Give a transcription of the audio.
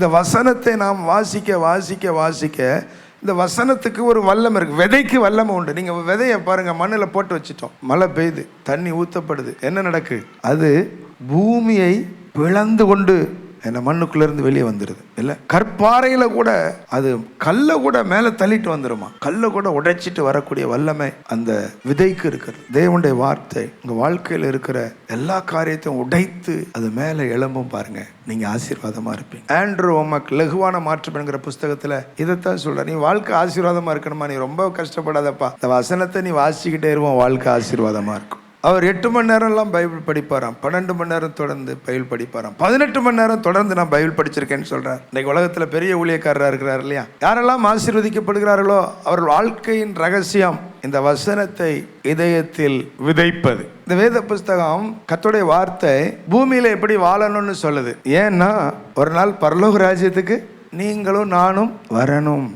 இந்த வசனத்தை நாம் வாசிக்க வாசிக்க வாசிக்க இந்த வசனத்துக்கு ஒரு வல்லமை இருக்குது. விதைக்கு வல்லமை உண்டு. நீங்கள் விதையை பாருங்கள், மண்ணில் போட்டு வச்சுட்டோம், மழை பெய்யுது, தண்ணி ஊற்றப்படுது, என்ன நடக்கு? அது பூமியை பிளந்து கொண்டு என்ன மண்ணுக்குள்ளேருந்து வெளியே வந்துடுது. இல்லை, கற்பாறையில் கூட அது கல்லை கூட மேலே தள்ளிட்டு வந்துடுமா. கல்லை கூட உடைச்சிட்டு வரக்கூடிய வல்லமை அந்த விதைக்கு இருக்கிறது. தேவனுடைய வார்த்தை உங்கள் வாழ்க்கையில் இருக்கிற எல்லா காரியத்தையும் உடைத்து அது மேலே எழும்பும். பாருங்க, நீங்கள் ஆசீர்வாதமாக இருப்பீங்க. ஆண்ட்ரூ ஓமக் லகுவான மாற்றம் என்கிற புஸ்தகத்தில் இதைத்தான் சொல்ற. நீ வாழ்க்கை ஆசீர்வாதமாக இருக்கணுமா, நீ ரொம்ப கஷ்டப்படாதப்பா, இந்த வசனத்தை நீ வாசிக்கிட்டே இருவோம், வாழ்க்கை ஆசீர்வாதமாக இருக்கும். அவர் 8 மணி நேரம்லாம் பைபிள் படிப்பாராம், 12 மணி நேரம் தொடர்ந்து பைபிள் படிப்பாராம், 18 மணி நேரம் தொடர்ந்து நான் பைபிள் படிச்சிருக்கேன்னு சொல்றார். இன்னைக்கு உலகத்தில் பெரிய ஊழியக்காரராக இருக்கிறார் இல்லையா? யாரெல்லாம் ஆசீர்வதிக்கப்படுகிறார்களோ அவர் வாழ்க்கையின் ரகசியம் இந்த வசனத்தை இதயத்தில் விதைப்பது. இந்த வேத புஸ்தகம் கர்த்தருடைய வார்த்தை பூமியில எப்படி வாழணும்னு சொல்லுது. ஏன்னா ஒரு நாள் பரலோக ராஜ்யத்துக்கு நீங்களும் நானும் வரணும்.